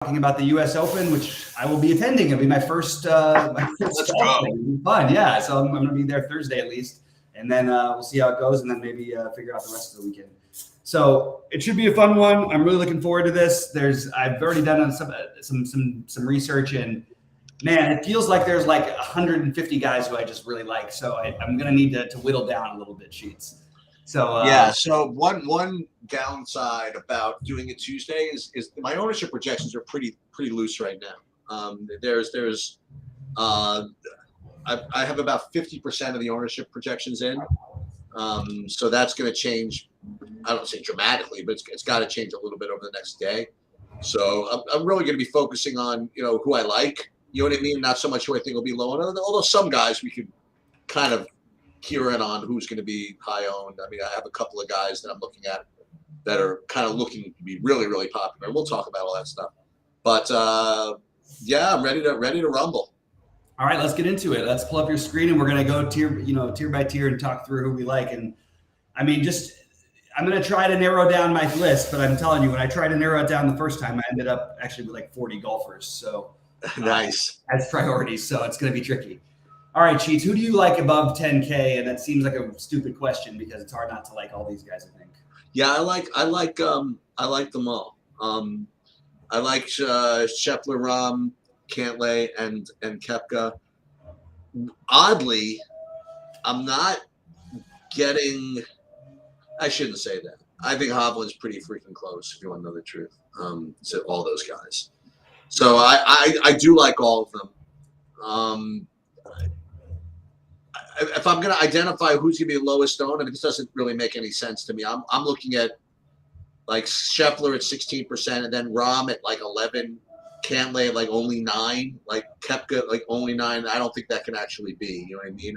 talking about the U.S. Open, which I will be attending. It'll be my first. Let's go. It'll be fun, yeah. So I'm going to be there Thursday at least, and then we'll see how it goes, and then maybe figure out the rest of the weekend. So it should be a fun one. I'm really looking forward to this. I've already done some research, and man, it feels like there's like 150 guys who I just really like. So I'm going to need to whittle down a little bit, Sheets. So yeah. So one downside about doing it Tuesday is my ownership projections are pretty loose right now. I have about 50% of the ownership projections in. So that's going to change. I don't say dramatically, but it's got to change a little bit over the next day. So I'm really going to be focusing on who I like. You know what I mean? Not so much who I think will be low. Although some guys we could kind of key in on who's going to be high owned. I mean, I have a couple of guys that I'm looking at that are kind of looking to be really, really popular. We'll talk about all that stuff. But yeah, I'm ready to rumble. All right, let's get into it. Let's pull up your screen, and we're going to go tier by tier and talk through who we like. And I mean, I'm going to try to narrow down my list, but I'm telling you, when I tried to narrow it down the first time, I ended up actually with like 40 golfers. So nice as priorities. So it's going to be tricky. All right, Cheats, who do you like above 10K? And that seems like a stupid question because it's hard not to like all these guys, I think. Yeah, I like them all. I like Scheffler, Rahm, Cantlay, and Koepka. Oddly, I'm not getting. I shouldn't say that. I think Hovland's pretty freaking close, if you want to know the truth. To all those guys. So I do like all of them. If I'm going to identify who's going to be the lowest owned, I mean, this doesn't really make any sense to me. I'm looking at like Scheffler at 16%, and then Rahm at like 11, Cantlay at like only 9, like Koepka like only 9. I don't think that can actually be. You know what I mean?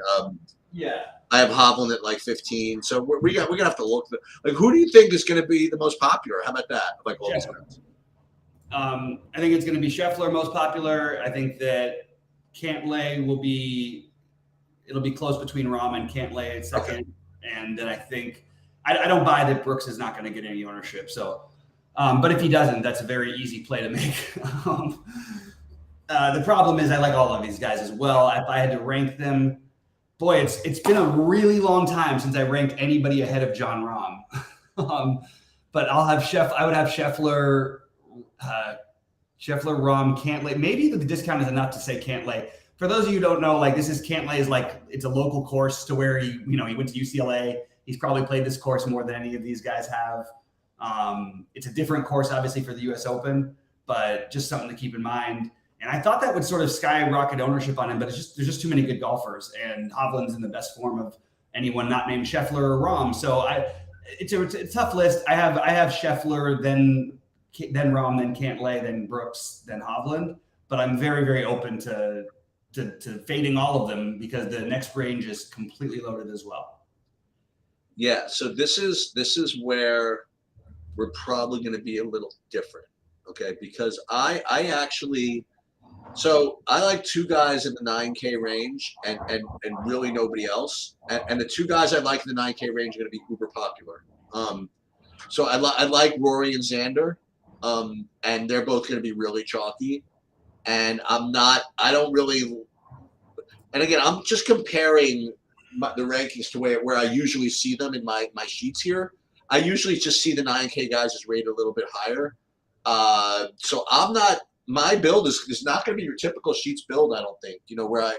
Yeah. I have Hovland at like 15. So we're gonna have to look. Like, who do you think is going to be the most popular? How about that? Like all these guys. I think it's going to be Scheffler most popular. I think that Cantlay will be. It'll be close between Rahm and Cantlay at second. Okay. And then I think I don't buy that Brooks is not going to get any ownership. So, but if he doesn't, that's a very easy play to make. The problem is I like all of these guys as well. If I had to rank them, boy, it's been a really long time since I ranked anybody ahead of John Rahm. But I would have Scheffler, Rahm, Cantlay. Maybe the discount is enough to say Cantlay. For those of you who don't know, like Cantlay is like, it's a local course to where he went to UCLA. He's probably played this course more than any of these guys have. It's a different course, obviously, for the U.S. Open, but just something to keep in mind. And I thought that would sort of skyrocket ownership on him, but there's just too many good golfers, and Hovland's in the best form of anyone not named Scheffler or Rahm. So it's a tough list. I have Scheffler, then Rahm, then Cantlay, then Brooks, then Hovland. But I'm very, very open to fading all of them because the next range is completely loaded as well. Yeah, so this is where we're probably going to be a little different, okay? Because I like two guys in the 9K range and really nobody else. And the two guys I like in the 9K range are going to be uber popular. So I like Rory and Xander, and they're both going to be really chalky. And and again, I'm just comparing the rankings to where I usually see them in my sheets here. I usually just see the 9K guys as rated a little bit higher. So my build is not going to be your typical sheets build, I don't think, where I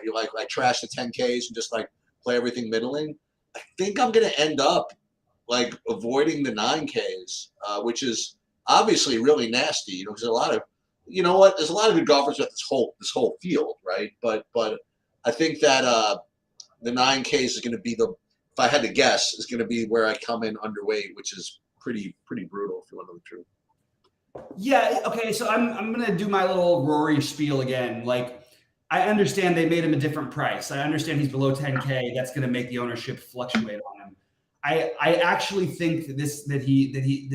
trash the 10Ks and just like play everything middling. I think I'm going to end up like avoiding the 9Ks, which is obviously really nasty, because there's a lot of, there's a lot of good golfers with this whole field, right? But I think that the 9Ks is going to be if I had to guess, is going to be where I come in underweight, which is pretty brutal if you want to know the truth. Yeah. Okay. So I'm going to do my little Rory spiel again. Like, I understand they made him a different price. I understand he's below 10K. That's going to make the ownership fluctuate on him. I actually think that this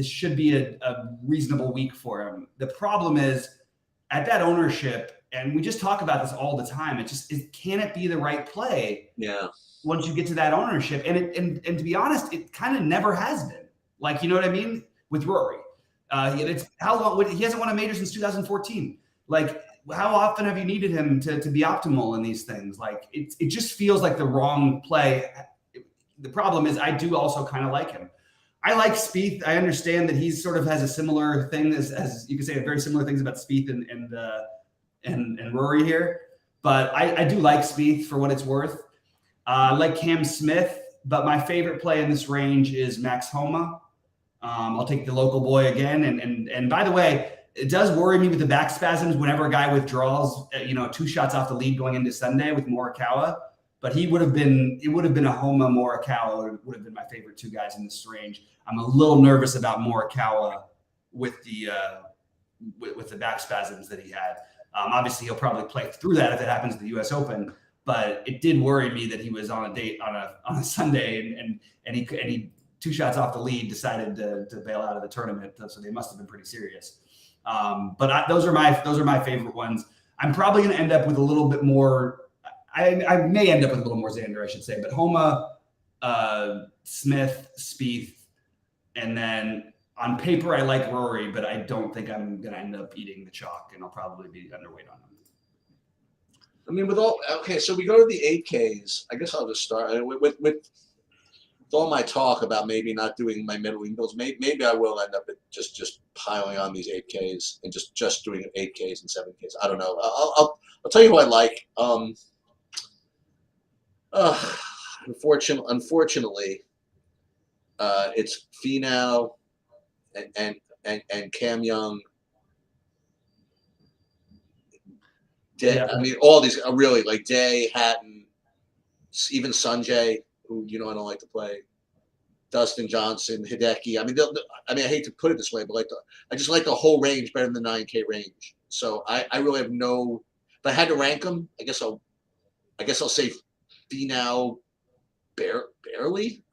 should be a reasonable week for him. The problem is at that ownership, and we just talk about this all the time. Can it be the right play? Yeah. Once you get to that ownership, and to be honest, it kind of never has been. Like, you know what I mean? With Rory, It's how long he hasn't won a major since 2014. Like, how often have you needed him to be optimal in these things? Like, it just feels like the wrong play. The problem is, I do also kind of like him. I like Spieth. I understand that he sort of has a similar thing as you could say, very similar things about Spieth and Rory here. But I do like Spieth for what it's worth. I like Cam Smith, but my favorite play in this range is Max Homa. I'll take the local boy again. And by the way, it does worry me with the back spasms whenever a guy withdraws, 2 shots off the lead going into Sunday with Morikawa. But it would have been a Homa. Morikawa would have been my favorite 2 guys in this range. I'm a little nervous about Morikawa with the back spasms that he had. Obviously, he'll probably play through that if it happens at the U.S. Open. But it did worry me that he was on a date on a Sunday and he 2 shots off the lead decided to bail out of the tournament. So they must have been pretty serious. But those are my favorite ones. I'm probably going to end up with a little bit more. I may end up with a little more Xander, I should say. But Homa, Smith, Spieth, and then on paper I like Rory, but I don't think I'm going to end up eating the chalk, and I'll probably be underweight on him. I mean, so we go to the 8Ks. I guess I'll just start with all my talk about maybe not doing my middling bills. Maybe I will end up just piling on these 8Ks and just doing 8Ks and 7Ks. I don't know. I'll tell you who I like. Unfortunately, it's Finau and Cam Young. I mean, all these are really like Day, Hatton, even Sanjay, who I don't like to play. Dustin Johnson, Hideki. I mean, I hate to put it this way, but I just like the whole range better than the 9K range. So I really have no. If I had to rank them, I guess I'll say Finau barely,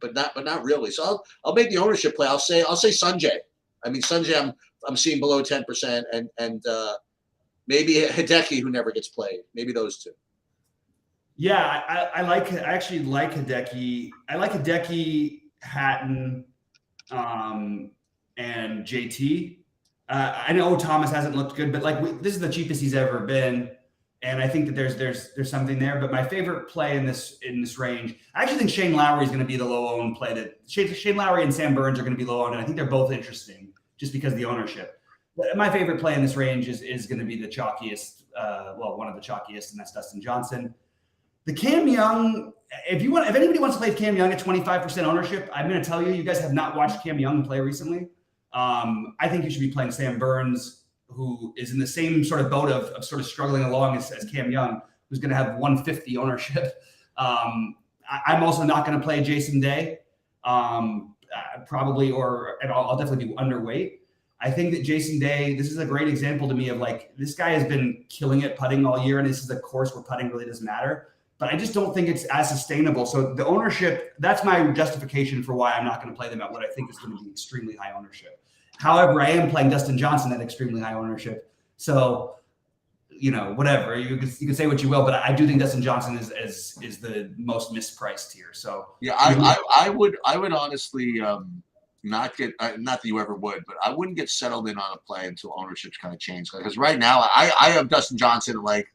but not really. So I'll make the ownership play. I'll say Sanjay. I mean, Sanjay, I'm seeing below 10%, and maybe Hideki, who never gets played. Maybe those 2. Yeah, I actually like Hideki. I like Hideki, Hatton, and JT. I know Thomas hasn't looked good, but this is the cheapest he's ever been, and I think that there's something there. But my favorite play in this range, I actually think Shane Lowry is going to be the low-owned play. That Shane Lowry and Sam Burns are going to be low-owned, and I think they're both interesting just because of the ownership. But my favorite play in this range is going to be the chalkiest, one of the chalkiest, and that's Dustin Johnson. The Cam Young, if anybody wants to play Cam Young at 25% ownership, I'm going to tell you guys have not watched Cam Young play recently. I think you should be playing Sam Burns, who is in the same sort of boat of sort of struggling along as Cam Young, who's going to have 150 ownership. I'm also not going to play Jason Day, probably, and I'll definitely be underweight. I think that Jason Day, this is a great example to me of this guy has been killing it putting all year, and this is a course where putting really doesn't matter. But I just don't think it's as sustainable. So the ownership, that's my justification for why I'm not going to play them at what I think is going to be extremely high ownership. However, I am playing Dustin Johnson at extremely high ownership. So, whatever. You can say what you will, but I do think Dustin Johnson is the most mispriced here. So yeah, I would honestly not get, not that you ever would, but I wouldn't get settled in on a play until ownership's kind of changed. Because right now I have Dustin Johnson at like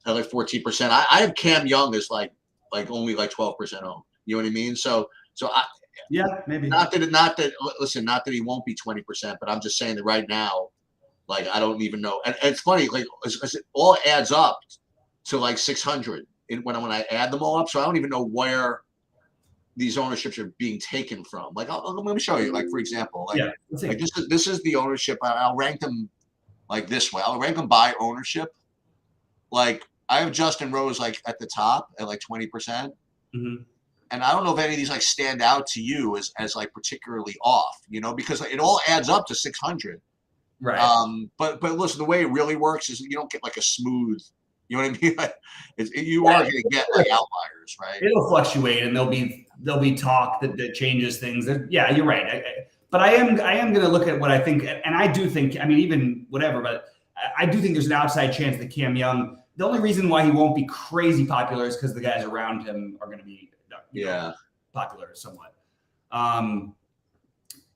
14%. I have Cam Young as like only 12% owned. You know what I mean? So maybe not that he won't be 20%, but I'm just saying that right now, I don't even know. And it's funny, it all adds up to 600 when I add them all up. So I don't even know where these ownerships are being taken from. Let me show you. For example, this is the ownership. I'll rank them this way. I'll rank them by ownership. I have Justin Rose at the top at 20%. Mm-hmm. And I don't know if any of these stand out to you as particularly off, because it all adds up to 600. Right. But listen, the way it really works is you don't get a smooth, you know what I mean? You are going to get outliers, right? It'll fluctuate, and there'll be talk that changes things. Yeah, you're right. But I am going to look at what I think, and I do think, even whatever, but I do think there's an outside chance that Cam Young. The only reason why he won't be crazy popular is because the guys around him are going to be popular somewhat.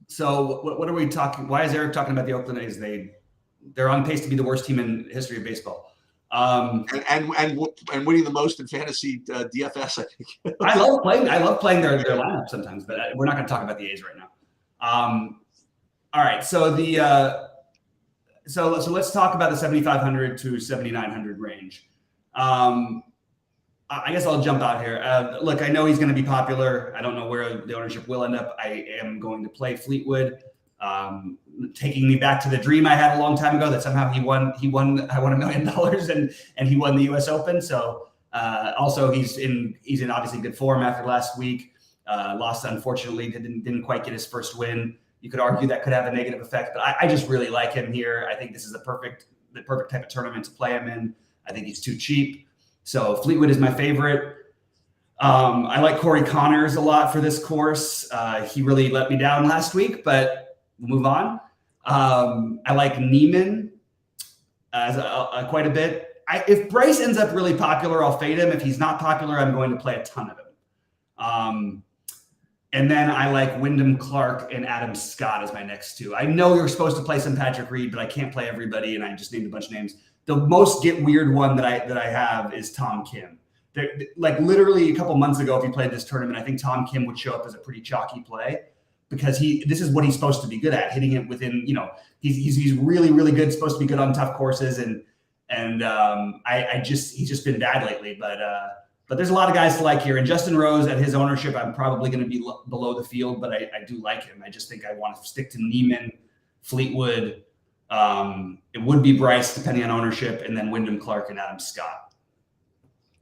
So what are we talking? Why is Eric talking about the Oakland A's? They're on pace to be the worst team in history of baseball. And winning the most in fantasy DFS, I think. I love playing their lineup sometimes, but we're not going to talk about the A's right now. All right, so so let's talk about the 7,500 to 7,900 range. I guess I'll jump out here. Look, I know he's going to be popular. I don't know where the ownership will end up. I am going to play Fleetwood, taking me back to the dream I had a long time ago that somehow I won $1 million and he won the U.S. Open. So also he's in obviously good form after last week. Lost, unfortunately, didn't quite get his first win. You could argue that could have a negative effect, but I just really like him here. I think this is the perfect type of tournament to play him in. I think he's too cheap. So Fleetwood is my favorite. I like Corey Connors a lot for this course. He really let me down last week, but we'll move on. I like Neiman quite a bit. If Bryce ends up really popular, I'll fade him. If he's not popular, I'm going to play a ton of him. And then I like Wyndham Clark and Adam Scott as my next two. I know you're supposed to play some Patrick Reed, but I can't play everybody, and I just named a bunch of names. The most get weird one that I have is Tom Kim. Like literally a couple months ago, if he played this tournament, I think Tom Kim would show up as a pretty chalky play because this is what he's supposed to be good at, hitting it within, he's really, really good, supposed to be good on tough courses. And he's just been bad lately, but there's a lot of guys to like here. And Justin Rose at his ownership, I'm probably going to be below the field, but I do like him. I just think I want to stick to Neiman, Fleetwood. It would be Bryce depending on ownership, and then Wyndham Clark and Adam Scott.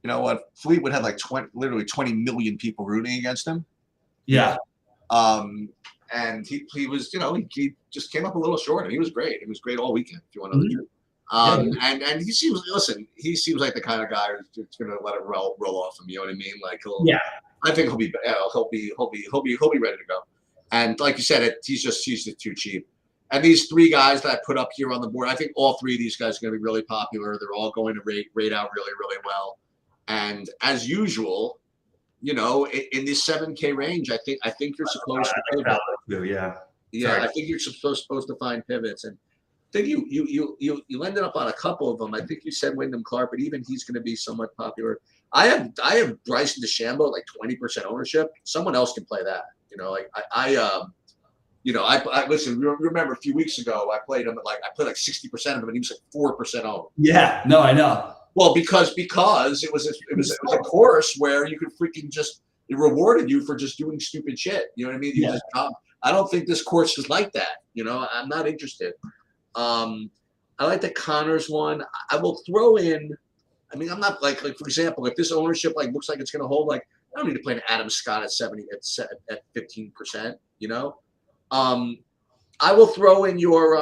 You know what? Fleetwood had like 20 million people rooting against him. Yeah. And he was, he just came up a little short, and he was great. He was great all weekend, if you want to know the truth. And he seems like the kind of guy who's going to let it roll off him. You know what I mean? Like I think he'll be ready to go. And like you said, he's just too cheap. And these three guys that I put up here on the board, I think all three of these guys are going to be really popular. They're all going to rate out really, really well. And as usual, in this 7K range, I think you're supposed to pivot. Yeah. I think you're supposed to find pivots. And I think you ended up on a couple of them. I think you said Wyndham Clark, but even he's going to be somewhat popular. I have Bryson DeChambeau like 20% ownership. Someone else can play that. I listen. Remember a few weeks ago, I played him I played like 60% of him, and he was like 4% owned. Yeah, no, I know. Well, because it was a course where you could freaking it rewarded you for just doing stupid shit. You know what I mean? I don't think this course is like that. I'm not interested. I like the Connors one. I will throw in. I mean, I'm not like for example, if this ownership looks like it's going to hold, I don't need to play an Adam Scott at 15%. I will throw in your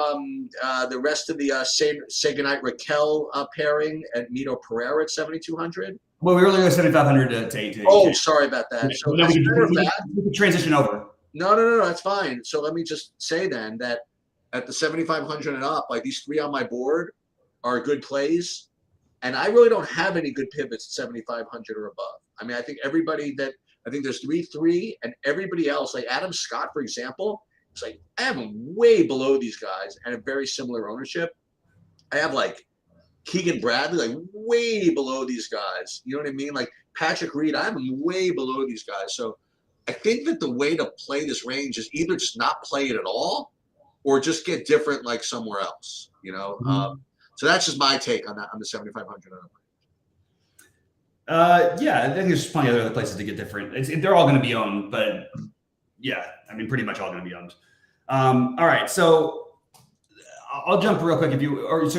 the rest of the Say Goodnight Raquel pairing at Mito Pereira at 7,200. Well, we were only going 7,500 to 8. Oh, sorry about that. So we can transition over. No, that's fine. So let me just say then that at the 7,500 and up, these three on my board are good plays, and I really don't have any good pivots at 7,500 or above. I mean, I think there's 3, and everybody else, like Adam Scott, for example. It's I have him way below these guys and a very similar ownership. I have Keegan Bradley, way below these guys. You know what I mean? Patrick Reed, I have him way below these guys. So I think that the way to play this range is either just not play it at all or just get different somewhere else, So that's just my take on that, on the 7,500. Yeah, I think there's plenty of other places to get different. They're all going to be owned, but yeah, I mean, pretty much all going to be owned. All right, so I'll jump real quick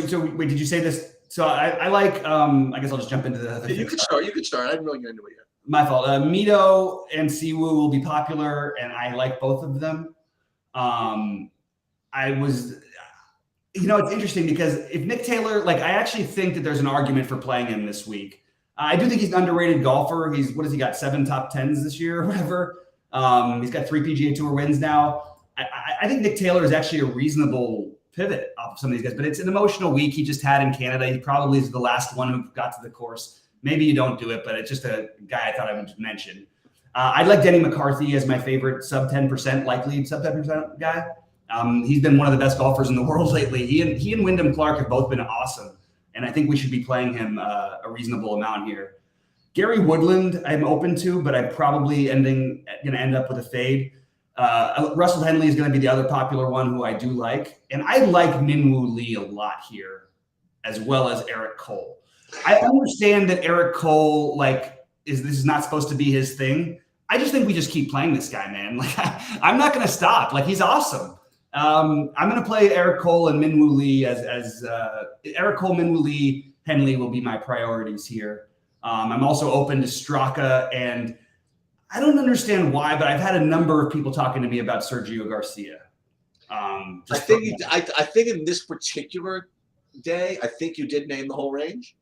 so wait, did you say this? So I like, I guess I'll just jump into the You could start. I didn't really get into it yet. My fault. Mito and Siwoo will be popular, and I like both of them. It's interesting because if Nick Taylor, I actually think that there's an argument for playing him this week. I do think he's an underrated golfer. What has he got? 7 top 10s this year or whatever. He's got 3 PGA Tour wins now. I think Nick Taylor is actually a reasonable pivot off of some of these guys, but it's an emotional week he just had in Canada. He probably is the last one who got to the course. Maybe you don't do it, but it's just a guy I thought I would mention. I'd like Denny McCarthy as my favorite sub 10% likely sub 10% guy. He's been one of the best golfers in the world lately. He and Wyndham Clark have both been awesome, and I think we should be playing him a reasonable amount here. Gary Woodland, I'm open to, but I'm probably going to end up with a fade. Russell Henley is going to be the other popular one who I do like, and I like Minwoo Lee a lot here, as well as Eric Cole. I understand that Eric Cole this is not supposed to be his thing. I just think we just keep playing this guy, man. I'm not going to stop. He's awesome. I'm going to play Eric Cole and Minwoo Lee as Eric Cole, Minwoo Lee, Henley will be my priorities here. I'm also open to Straka, and I don't understand why, but I've had a number of people talking to me about Sergio Garcia. I think in this particular day, I think you did name the whole range.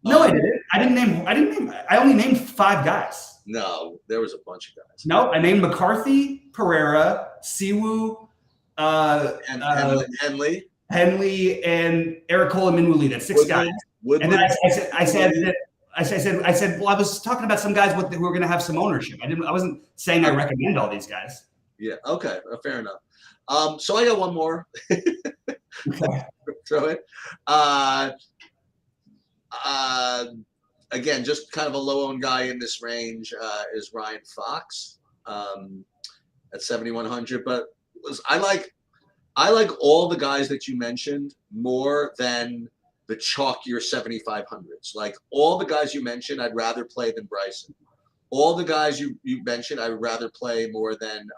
No, I didn't. I only named 5 guys. No, there was a bunch of guys. No, I named McCarthy, Pereira, Siwoo, Henley, and Eric Cole and Minwoo Lee. That's 6 guys. And then I said, well, I was talking about some guys who were going to have some ownership. I wasn't saying I recommend all these guys. Yeah. Okay. Fair enough. So I got one more. Okay. Throw it. Again, just kind of a low-owned guy in this range is Ryan Fox at 7,100. But I like all the guys that you mentioned more than the chalkier 7,500s. Like all the guys you mentioned, I'd rather play than Bryson. All the guys you mentioned, I would rather play more than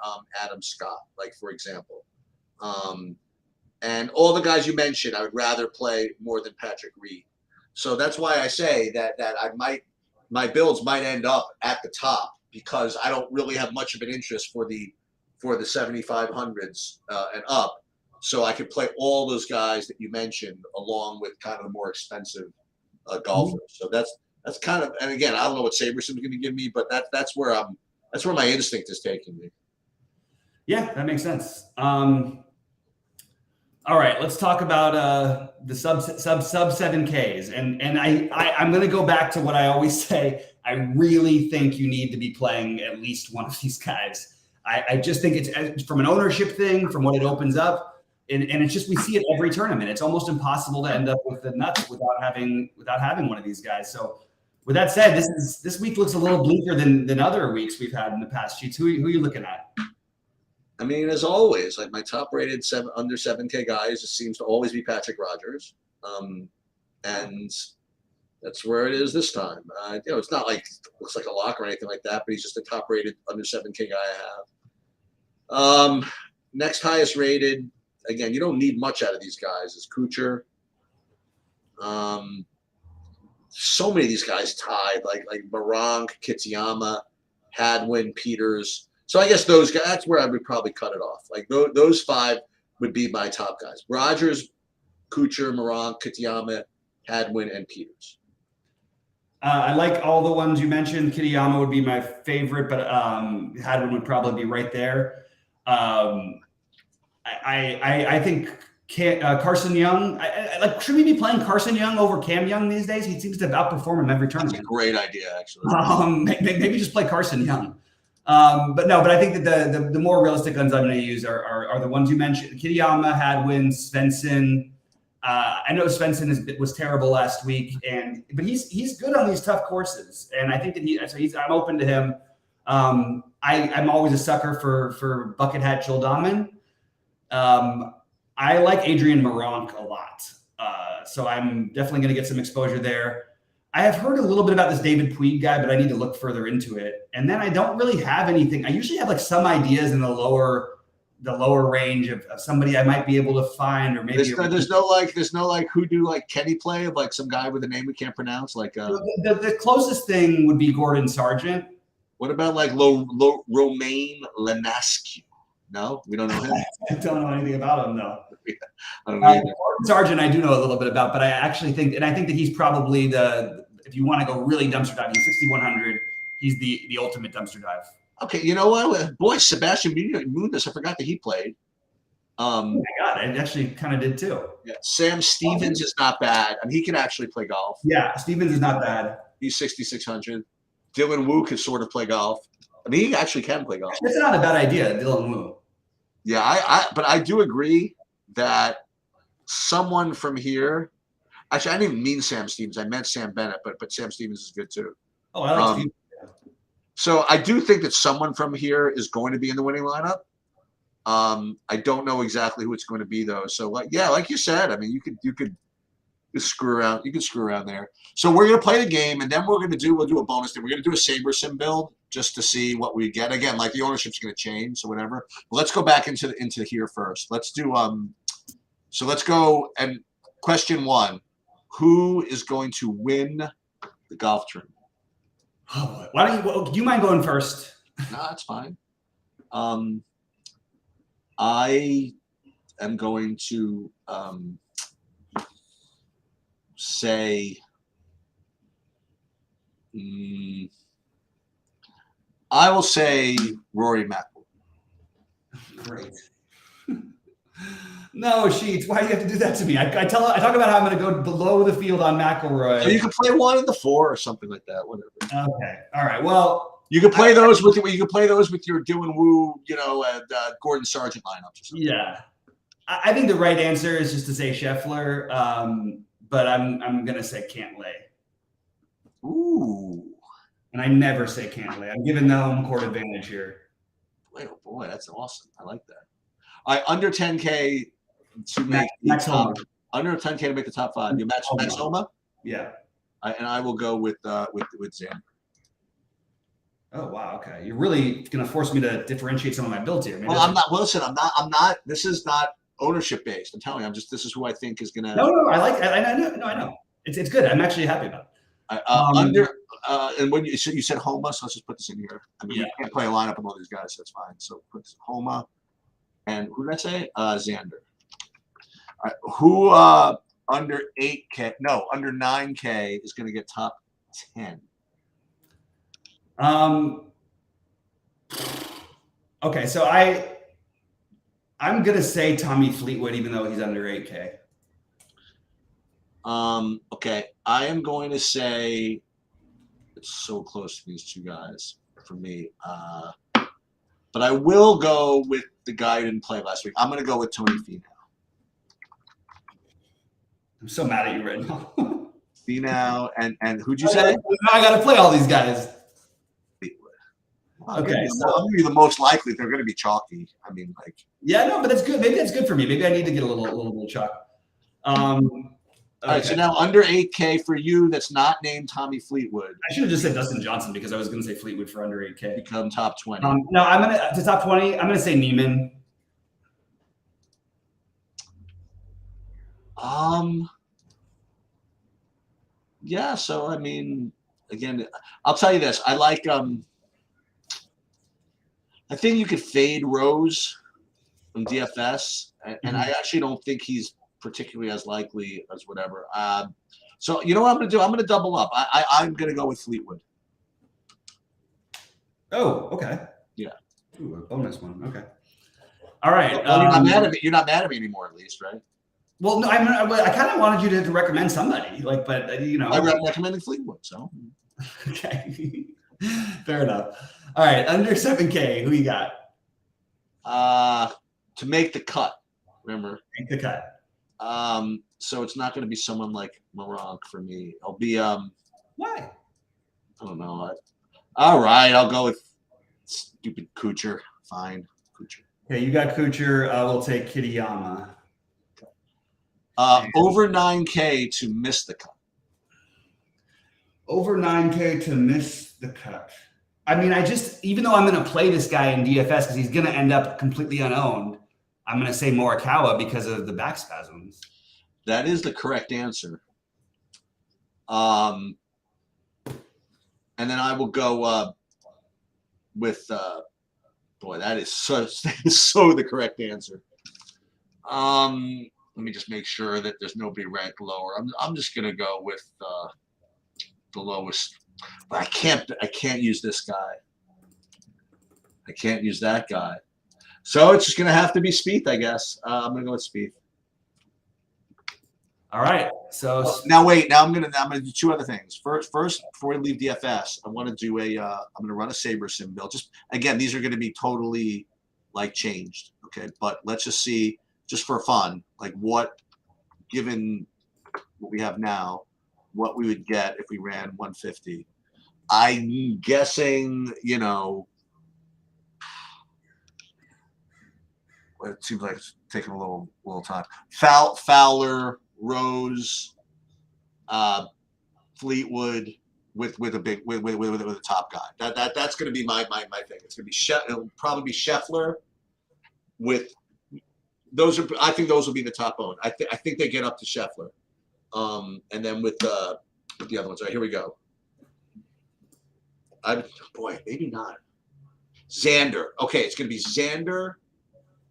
Adam Scott, like for example. And all the guys you mentioned, I would rather play more than Patrick Reed. So that's why I say that my builds might end up at the top because I don't really have much of an interest for the 7,500s and up. So I could play all those guys that you mentioned along with kind of the more expensive golfers. So that's kind of, and again, I don't know what Saberson's going to give me, but that's where my instinct is taking me. Yeah, that makes sense. All right, let's talk about the sub 7Ks, and I'm going to go back to what I always say. I really think you need to be playing at least one of these guys. I just think it's from an ownership thing, from what it opens up. And it's just we see it every tournament. It's almost impossible to end up with the nuts without having one of these guys. So, with that said, this week looks a little bleaker than other weeks we've had in the past sheets. Who are you looking at? I mean, as always, like my top-rated under 7K guys seems to always be Patrick Rogers, and that's where it is this time. It's not like looks like a lock or anything like that, but he's just a top-rated under 7K guy I have. Next highest rated. Again, you don't need much out of these guys. Is Kuchar. So many of these guys tied, like Moronk, Kitsuyama, Hadwin, Peters. So I guess those guys, that's where I would probably cut it off. Like those 5 would be my top guys. Rogers, Kuchar, Moronk, Kitsuyama, Hadwin, and Peters. I like all the ones you mentioned. Kitayama would be my favorite, but Hadwin would probably be right there. I think Carson Young. Should we be playing Carson Young over Cam Young these days? He seems to outperform him every tournament. That's a great idea, actually. Maybe just play Carson Young. But I think that the more realistic guns I'm going to use are the ones you mentioned: Kitayama, Hadwin, Svensson. I know Svensson was terrible last week, but he's good on these tough courses, and I think that I'm open to him. I'm always a sucker for bucket hat Childaman. I like Adrian Moronk a lot, so I'm definitely going to get some exposure there. I have heard a little bit about this David Puig guy, but I need to look further into it. And then I don't really have anything. I usually have some ideas in the lower range of somebody I might be able to find, or maybe there's no who do Kenny play of some guy with a name we can't pronounce. The closest thing would be Gordon Sargent. What about Romain Lenascu? No, we don't know him. I don't know anything about him, though. I don't know Sargent, I do know a little bit about, but I actually think that he's probably if you want to go really dumpster diving, 6,100, he's the ultimate dumpster dive. Okay, you know what? Boy, Sebastian Munoz, I forgot that he played. Oh my God, I actually kind of did too. Yeah. Sam Stevens is not bad. I mean, he can actually play golf. Yeah, Stevens is not bad. He's 6,600. Dylan Wu can sort of play golf. I mean, he actually can play golf. That's not a bad idea, Dylan Wu. Yeah, but I do agree that someone from here. Actually, I didn't even mean Sam Stevens. I meant Sam Bennett, but Sam Stevens is good too. Oh, I like Stevens. So I do think that someone from here is going to be in the winning lineup. I don't know exactly who it's going to be though. So like you said, I mean, you could screw around. You can screw around there. So we're gonna play the game, and then we'll do a bonus thing. We're gonna do a Saber Sim build just to see what we get. Again, like the ownership's gonna change, so whatever. But let's go back into here first. Let's do So let's go and question 1: who is going to win the golf tournament? Oh, why don't you? Do you mind going first? No, that's fine. I am going to say I will say Rory McIlroy. Great. No, Sheets. Why do you have to do that to me? I talk about how I'm going to go below the field on McIlroy. So you can play 1 in the 4 or something like that. Whatever. Okay. All right. Well, you can play those with your doing Woo, and Gordon Sargent lineups or something. Yeah. I think the right answer is just to say Scheffler, but I'm going to say Cantlay. Ooh. And I never say Cantlay. I'm giving the home court advantage here. Oh boy, that's awesome. I like that. All right, under 10K to make Max Homa. Under 10K to make the top 5. You match Max Homa? Yeah. And I will go with Xander. Oh wow. Okay. You're really gonna force me to differentiate some of my builds here. Well, I'm not. Well, listen, I'm not. This is not ownership based. I'm telling you. This is who I think is gonna. No. I like. I know. No, I know. It's good. I'm actually happy about it. And when you said Homa, so let's just put this in here. I mean, you can't play a lineup of all these guys, so that's fine. So put Homa, and who did I say? Xander. All right, who under 8K? No, under 9K is going to get top 10. Okay, so I'm gonna say Tommy Fleetwood, even though he's under 8K. Okay, I am going to say it's so close to these 2 guys for me. But I will go with the guy who didn't play last week. I'm going to go with Tony Finau. I'm so mad at you right now. Finau and who'd you say? I got to play all these guys. I'm going to be the most likely. They're going to be chalky. I mean, like. Yeah, no, but that's good. Maybe that's good for me. Maybe I need to get a little bit of chalk. All right, so now under 8K for you, that's not named Tommy Fleetwood. I should have just said Dustin Johnson because I was going to say Fleetwood for under 8K. Become top 20. No, I'm going to top 20. I'm going to say Neiman. Yeah. So I mean, again, I'll tell you this. I like. I think you could fade Rose from DFS, and I actually don't think he's particularly as likely as whatever. So you know what I'm going to do? I'm going to double up. I'm going to go with Fleetwood. Oh, okay. Yeah. Ooh, a bonus one. Okay. All right. Well, you're not mad at me. You're not mad at me anymore, at least, right? Well, no, I kind of wanted you to recommend somebody, but I recommended Fleetwood, so. Okay. Fair enough. All right, under 7K, who you got? To make the cut, remember? Make the cut. So it's not going to be someone like Moronk for me. I'll be Why? I don't know. All right, I'll go with stupid Kuchar. Fine, Kuchar. Okay, you got Kuchar. We'll take Kitayama. Over 9K to miss the cut. Over 9K to miss the cut. I mean, even though I'm going to play this guy in DFS because he's going to end up completely unowned, I'm going to say Morikawa because of the back spasms. That is the correct answer. And then I will go with boy, that is so the correct answer. Let me just make sure that there's nobody ranked lower. I'm just gonna go with the lowest. But I can't use this guy. I can't use that guy. So it's just gonna have to be Spieth, I guess. I'm gonna go with Spieth. All right. So Now wait. Now I'm gonna do two other things. First, before we leave DFS, I want to do I'm gonna run a Saber sim build. Just again, these are gonna be totally like changed. Okay, but let's just see, just for fun, like what, given what we have now, what we would get if we ran 150. I'm guessing, it seems like it's taking a little time. Fowler, Rose, Fleetwood with a top guy. That's going to be my thing. It's going to be it'll probably be Scheffler with those are. I think those will be the top own. I think they get up to Scheffler, and then with the other ones. All right, here we go. Maybe not. Xander. Okay, it's going to be Xander,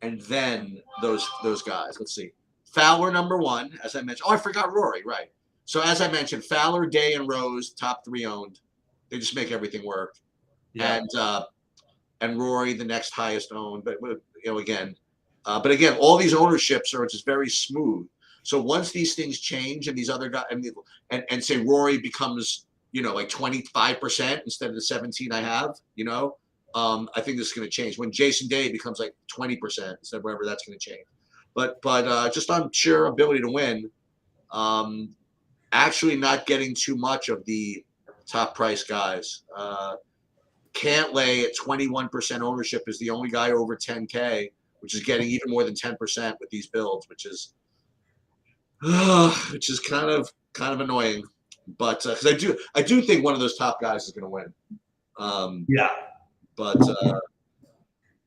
and then those guys. Let's see. Fowler number one, as I mentioned. Oh, I forgot Rory. Right. So as I mentioned, Fowler, Day, and Rose, top 3 owned. They just make everything work. Yeah. And Rory, the next highest owned. But again, all these ownerships are just very smooth. So once these things change, and these other guys, and say Rory becomes like 25% instead of the 17 I have, I think this is going to change. When Jason Day becomes like 20% instead of whatever, that's going to change. But just on sheer ability to win, actually not getting too much of the top price guys. Cantlay at 21% ownership is the only guy over 10K, which is getting even more than 10% with these builds, which is kind of annoying. But because I do think one of those top guys is going to win. Yeah. But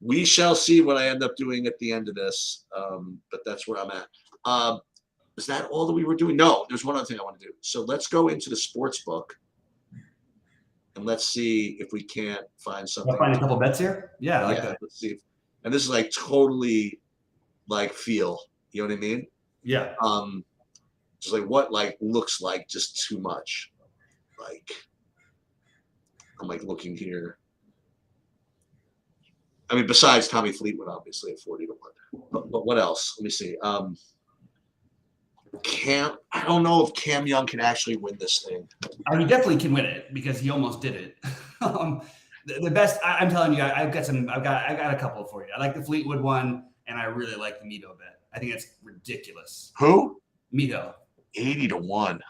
we shall see what I end up doing at the end of this. But that's where I'm at. Is that all that we were doing? No, there's one other thing I want to do. So let's go into the sports book and let's see if we can't find something. I'll find a couple bets here. Yeah, I like that. Let's see. And this is like totally like feel. You know what I mean? Yeah. Just like what like looks like just too much. Like I'm like looking here. I mean, besides Tommy Fleetwood, obviously at 40 to 1. But what else? Let me see. I don't know if Cam Young can actually win this thing. He definitely can win it because he almost did it. The best, I'm telling you, I've got a couple for you. I like the Fleetwood one, and I really like the Mito bet. I think it's ridiculous. Who? Mito. 80 to 1.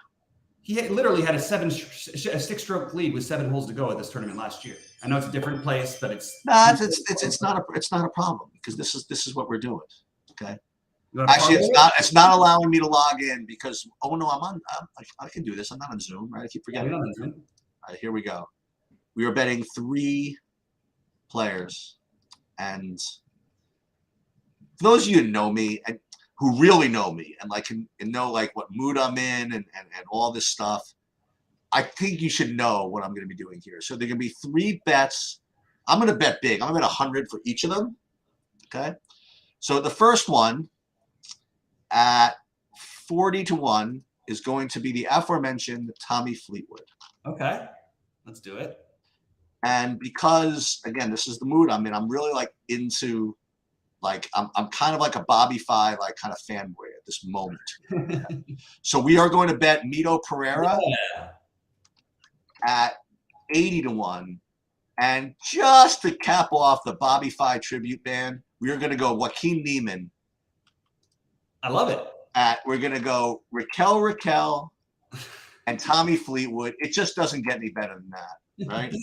He literally had a 6-stroke lead with 7 holes to go at this tournament last year. I know it's a different place, but it's not a problem because this is what we're doing. Okay. Actually, it's not allowing me to log in because I can do this. I'm not on Zoom, right? I keep forgetting. Yeah, All right, here we go. We are betting 3 players, and for those of you who know me and who really know me and know like what mood I'm in and all this stuff, I think you should know what I'm going to be doing here. So there are going to be 3 bets. I'm going to bet big. I'm going to bet 100 for each of them. Okay. So the first one at 40 to 1 is going to be the aforementioned Tommy Fleetwood. Okay. Let's do it. And because, again, this is the mood I'm in, I'm really like into, like, I'm kind of like a Bobbyfi, like kind of fanboy at this moment. Okay. So we are going to bet Mito Pereira at 80 to 1. And just to cap off the Bobbyfi tribute band, we are going to go Joaquin Neiman. I love it. We're going to go Raquel and Tommy Fleetwood. It just doesn't get any better than that, right?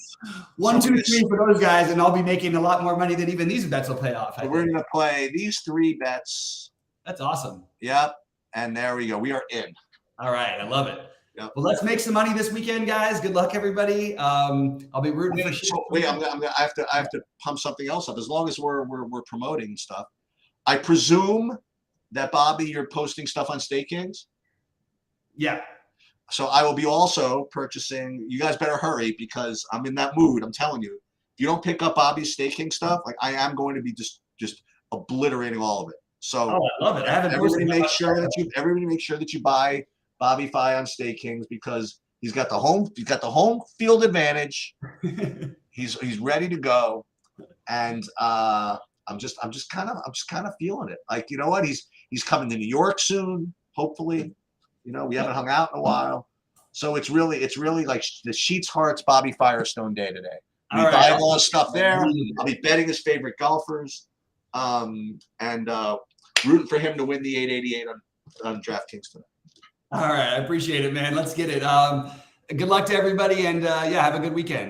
1, 2, 3 for those guys, and I'll be making a lot more money than even these bets will pay off. So we're going to play these 3 bets. That's awesome. Yep. And there we go. We are in. All right. I love it. Yep. Well, let's make some money this weekend, guys. Good luck, everybody. I'll be rooting for you. Wait, I have to pump something else up. As long as we're promoting stuff, I presume that Bobby, you're posting stuff on State Kings. Yeah. So I will be also purchasing. You guys better hurry because I'm in that mood. I'm telling you, if you don't pick up Bobby's State King stuff, like I am going to be just obliterating all of it. So I love it. Everybody make sure that you buy Bobbyfi on State Kings because he's got the home field advantage. he's ready to go, and I'm just kind of feeling it. Like, you know what? He's coming to New York soon, hopefully. You know, we haven't hung out in a while. So it's really like the Sheets Hearts Bobby Firestone day today. We buy all his stuff there. I'll be betting his favorite golfers, and rooting for him to win the 888 on DraftKings tonight. All right, I appreciate it, man. Let's get it. Good luck to everybody, and have a good weekend.